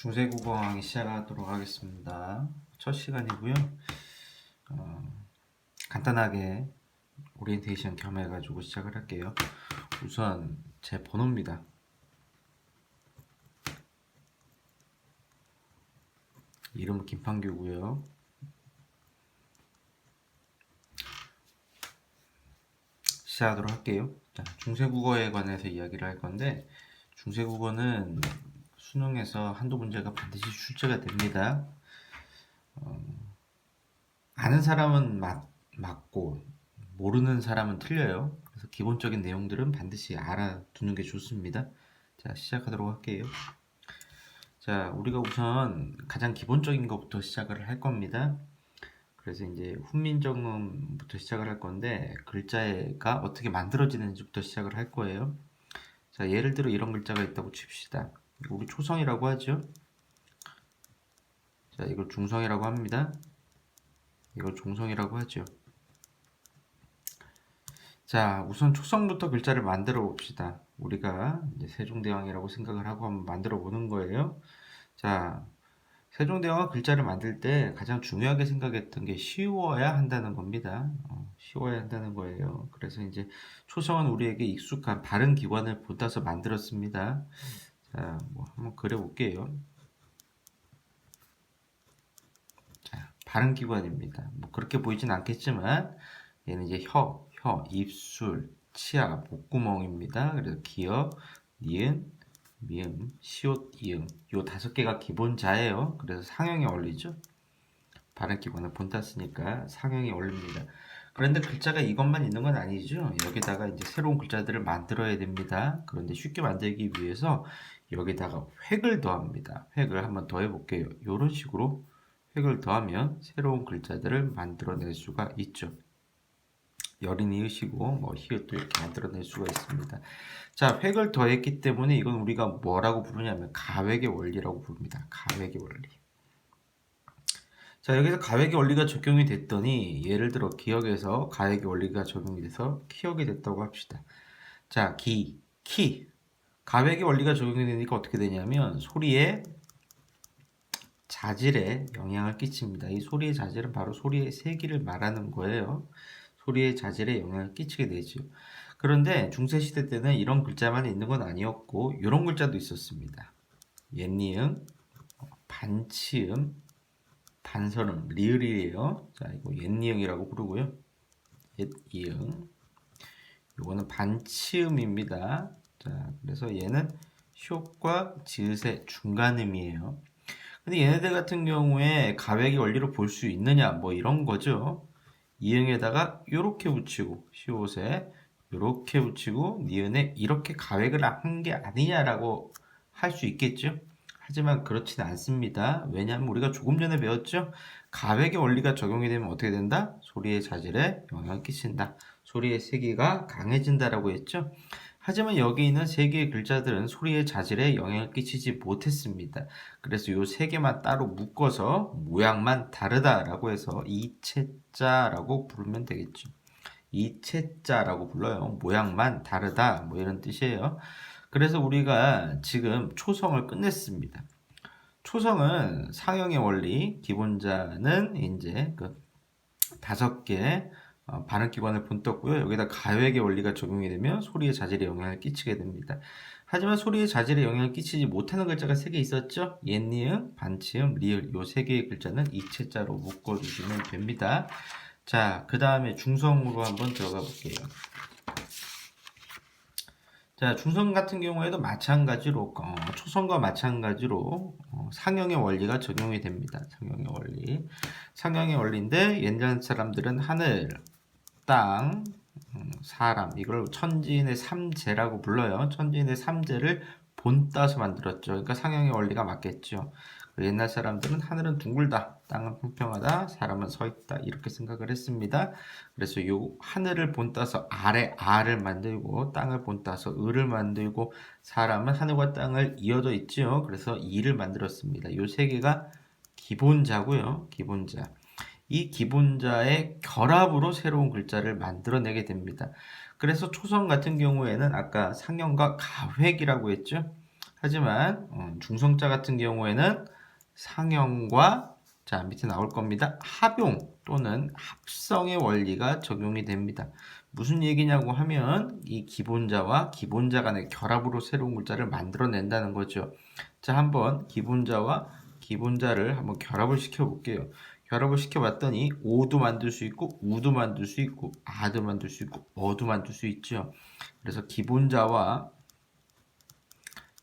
중세국어 강의 시작하도록 하겠습니다. 첫 시간이고요. 간단하게 오리엔테이션 겸해가지고 시작을 할게요. 우선 제 번호입니다. 이름은 김판규고요. 시작하도록 할게요. 자, 중세국어에 관해서 이야기를 할 건데, 중세국어는 수능에서 한두 문제가 반드시 출제가 됩니다. 아는 사람은 맞고 모르는 사람은 틀려요. 그래서 기본적인 내용들은 반드시 알아두는 게 좋습니다. 자, 시작하도록 할게요. 자, 우리가 우선 가장 기본적인 것부터 시작을 할 겁니다. 그래서 이제 훈민정음부터 시작을 할 건데 글자가 어떻게 만들어지는지부터 시작을 할 거예요. 자, 예를 들어 이런 글자가 있다고 칩시다. 우리 초성이라고 하죠. 자, 이걸 중성이라고 합니다. 이걸 종성이라고 하죠. 자, 우선 초성부터 글자를 만들어 봅시다. 우리가 이제 세종대왕이라고 생각을 하고 한번 만들어 보는 거예요. 자, 세종대왕은 글자를 만들 때 가장 중요하게 생각했던 게 쉬워야 한다는 겁니다. 쉬워야 한다는 거예요. 그래서 이제 초성은 우리에게 익숙한 바른 기관을 본따서 만들었습니다. 자, 뭐 한번 그려볼게요. 자, 바른 기관입니다. 뭐 그렇게 보이진 않겠지만 얘는 이제 혀, 입술, 치아, 목구멍입니다. 그래서 기역, 니은, 미음, 시옷, 이음 요 5개가 기본자예요. 그래서 상형에 어울리죠. 발음 기관을 본땄으니까 상형에 어울립니다. 그런데 글자가 이것만 있는 건 아니죠. 여기다가 이제 새로운 글자들을 만들어야 됩니다. 그런데 쉽게 만들기 위해서 여기다가 획을 더합니다. 획을 한번 더 해볼게요. 이런 식으로 획을 더하면 새로운 글자들을 만들어낼 수가 있죠. 여린 이으시고 뭐 히읗도 이렇게 만들어낼 수가 있습니다. 자, 획을 더했기 때문에 이건 우리가 뭐라고 부르냐면 가획의 원리라고 부릅니다. 가획의 원리. 자, 여기서 가획의 원리가 적용이 됐더니 예를 들어 기역에서 가획의 원리가 적용이 돼서 키역이 됐다고 합시다. 자, 키. 가획의 원리가 적용이 되니까 어떻게 되냐면 소리의 자질에 영향을 끼칩니다. 이 소리의 자질은 바로 소리의 세기를 말하는 거예요. 소리의 자질에 영향을 끼치게 되죠. 그런데 중세시대 때는 이런 글자만 있는 건 아니었고 이런 글자도 있었습니다. 옛니응, 반치음, 반선음, 리을이에요. 자, 이거 옛니응이라고 부르고요. 옛이응. 이거는 반치음입니다. 자, 그래서 얘는 시옷과 지읒의 중간음이에요. 근데 얘네들 같은 경우에 가획의 원리로 볼 수 있느냐 뭐 이런 거죠. 이응에다가 요렇게 붙이고 시옷에 요렇게 붙이고 니은에 이렇게 가획을 한 게 아니냐라고 할 수 있겠죠. 하지만 그렇지는 않습니다. 왜냐하면 우리가 조금 전에 배웠죠. 가획의 원리가 적용이 되면 어떻게 된다? 소리의 자질에 영향을 끼친다. 소리의 세기가 강해진다라고 했죠. 하지만 여기 있는 3개의 글자들은 소리의 자질에 영향을 끼치지 못했습니다. 그래서 이 3개만 따로 묶어서 모양만 다르다라고 해서 이체자라고 부르면 되겠죠. 이체자라고 불러요. 모양만 다르다 뭐 이런 뜻이에요. 그래서 우리가 지금 초성을 끝냈습니다. 초성은 상형의 원리, 기본자는 이제 그 5개 발음기관을 본떴고요. 여기다 가획의 원리가 적용이 되면 소리의 자질에 영향을 끼치게 됩니다. 하지만 소리의 자질에 영향을 끼치지 못하는 글자가 3개 있었죠. 옛니응, 반치음, 리을 이 3개의 글자는 이체자로 묶어주시면 됩니다. 자, 그 다음에 중성으로 한번 들어가 볼게요. 자, 중성 같은 경우에도 마찬가지로 초성과 마찬가지로 상형의 원리가 적용이 됩니다. 상형의 원리. 상형의 원리인데 옛날 사람들은 하늘, 땅, 사람 이걸 천지인의 삼재라고 불러요. 천지인의 삼재를 본따서 만들었죠. 그러니까 상형의 원리가 맞겠죠. 옛날 사람들은 하늘은 둥글다, 땅은 평평하다, 사람은 서 있다 이렇게 생각을 했습니다. 그래서 이 하늘을 본따서 아래 아를 만들고 땅을 본따서 을을 만들고 사람은 하늘과 땅을 이어져 있죠. 그래서 이를 만들었습니다. 이 3개가 기본자고요. 기본자. 이 기본자의 결합으로 새로운 글자를 만들어내게 됩니다. 그래서 초성 같은 경우에는 아까 상형과 가획이라고 했죠. 하지만 중성자 같은 경우에는 상형과 자 밑에 나올 겁니다. 합용 또는 합성의 원리가 적용이 됩니다. 무슨 얘기냐고 하면 이 기본자와 기본자 간의 결합으로 새로운 글자를 만들어낸다는 거죠. 자, 한번 기본자와 기본자를 한번 결합을 시켜 볼게요. 결합을 시켜봤더니 오도 만들 수 있고 우도 만들 수 있고 아도 만들 수 있고 어도 만들 수 있죠. 그래서 기본자와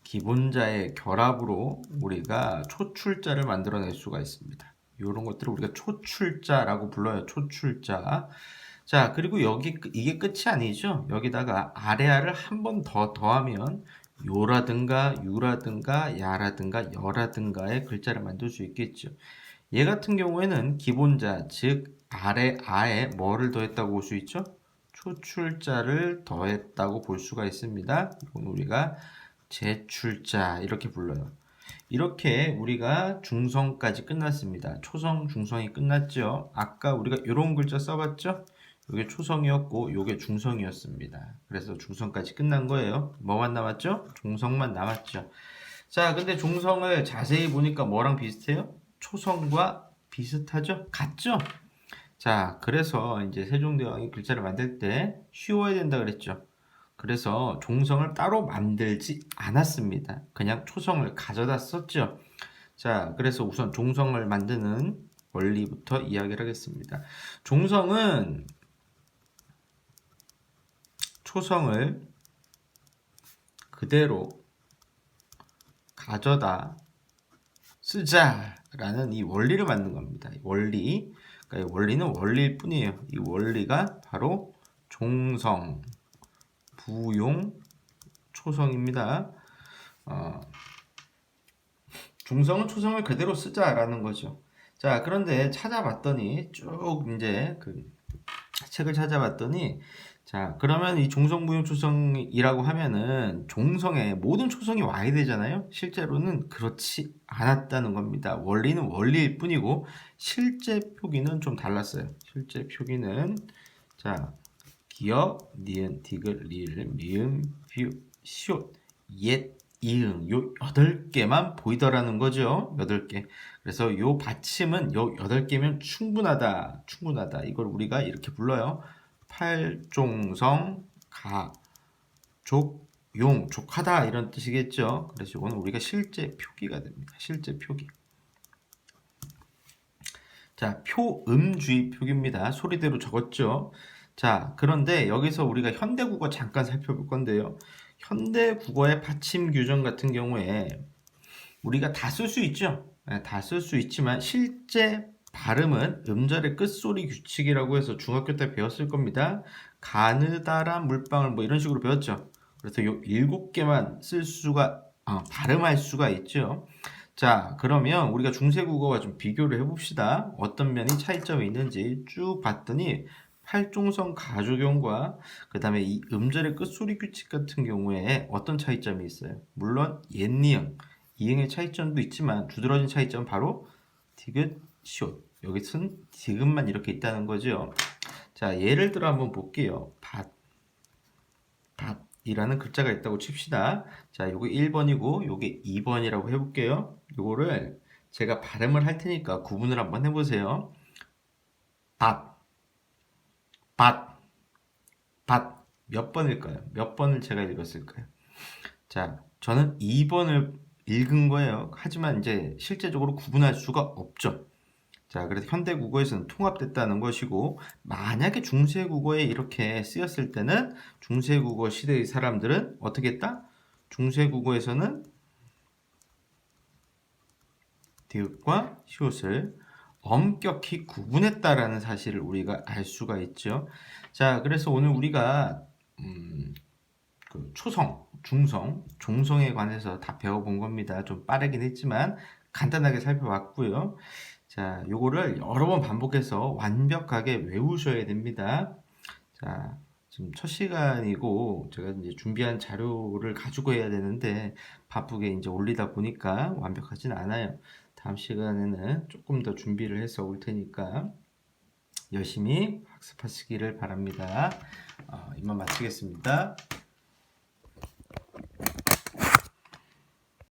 기본자의 결합으로 우리가 초출자를 만들어낼 수가 있습니다. 이런 것들을 우리가 초출자라고 불러요. 초출자. 자, 그리고 여기 이게 끝이 아니죠. 여기다가 아래아를 한 번 더 더하면 요라든가 유라든가 야라든가 여라든가의 글자를 만들 수 있겠죠. 얘 같은 경우에는 기본자, 즉 아래 아에 뭐를 더했다고 볼 수 있죠? 초출자를 더했다고 볼 수가 있습니다. 이건 우리가 제출자 이렇게 불러요. 이렇게 우리가 중성까지 끝났습니다. 초성, 중성이 끝났죠. 아까 우리가 이런 글자 써봤죠? 이게 초성이었고 이게 중성이었습니다. 그래서 중성까지 끝난 거예요. 뭐만 남았죠? 중성만 남았죠. 자, 근데 중성을 자세히 보니까 뭐랑 비슷해요? 초성과 비슷하죠? 같죠? 자, 그래서 이제 세종대왕이 글자를 만들 때 쉬워야 된다 그랬죠. 그래서 종성을 따로 만들지 않았습니다. 그냥 초성을 가져다 썼죠. 자, 그래서 우선 종성을 만드는 원리부터 이야기를 하겠습니다. 종성은 초성을 그대로 가져다 쓰자라는 이 원리를 만든 겁니다. 이 원리, 그러니까 이 원리는 원리일 뿐이에요. 이 원리가 바로 종성, 부용, 초성입니다. 중성은 초성을 그대로 쓰자라는 거죠. 자, 그런데 찾아봤더니 쭉 이제 그 책을 찾아봤더니 자, 그러면 이 종성부용 초성이라고 하면은 종성에 모든 초성이 와야 되잖아요. 실제로는 그렇지 않았다는 겁니다. 원리는 원리일 뿐이고 실제 표기는 좀 달랐어요. 실제 표기는 자, 기역, 니은, 디귿, 리을, 미음, 뷰, 시옷, 옛, 이응 요 8개만 보이더라는 거죠. 8개. 그래서 요 받침은 요 8개면 충분하다. 충분하다. 이걸 우리가 이렇게 불러요. 팔종성, 가, 족, 용, 족하다 이런 뜻이겠죠. 그래서 이거는 우리가 실제 표기가 됩니다. 실제 표기. 자, 표음주의 표기입니다. 소리대로 적었죠. 자, 그런데 여기서 우리가 현대국어 잠깐 살펴볼 건데요. 현대국어의 받침 규정 같은 경우에 우리가 다 쓸 수 있죠. 다 쓸 수 있지만 실제 발음은 음절의 끝소리 규칙이라고 해서 중학교 때 배웠을 겁니다. 가느다란 물방울 뭐 이런 식으로 배웠죠. 그래서 요 7개만 쓸 수가 발음할 수가 있죠. 자, 그러면 우리가 중세국어와 좀 비교를 해봅시다. 어떤 면이 차이점이 있는지 쭉 봤더니 팔종성 가조경과 그 다음에 이 음절의 끝소리 규칙 같은 경우에 어떤 차이점이 있어요? 물론 옛니은, 이응의 차이점도 있지만 두드러진 차이점은 바로 디귿, 시옷. 여기서는 디귿만 이렇게 있다는 거죠. 자, 예를 들어 한번 볼게요. 밭이라는 글자가 있다고 칩시다. 자, 요게 1번이고 요게 2번이라고 해볼게요. 요거를 제가 발음을 할 테니까 구분을 한번 해보세요. 밭, 밭, 밭. 몇 번일까요? 몇 번을 제가 읽었을까요? 자, 저는 2번을 읽은 거예요. 하지만 이제 실제적으로 구분할 수가 없죠. 자, 그래서 현대 국어에서는 통합됐다는 것이고, 만약에 중세 국어에 이렇게 쓰였을 때는 중세 국어 시대의 사람들은 어떻게 했다? 중세 국어에서는 디귿과 시옷을 엄격히 구분했다라는 사실을 우리가 알 수가 있죠. 자, 그래서 오늘 우리가 그 초성, 중성, 종성에 관해서 다 배워본 겁니다. 좀 빠르긴 했지만 간단하게 살펴봤고요. 자, 요거를 여러 번 반복해서 완벽하게 외우셔야 됩니다. 자, 지금 첫 시간이고 제가 이제 준비한 자료를 가지고 해야 되는데 바쁘게 이제 올리다 보니까 완벽하진 않아요. 다음 시간에는 조금 더 준비를 해서 올 테니까 열심히 학습하시기를 바랍니다. 이만 마치겠습니다.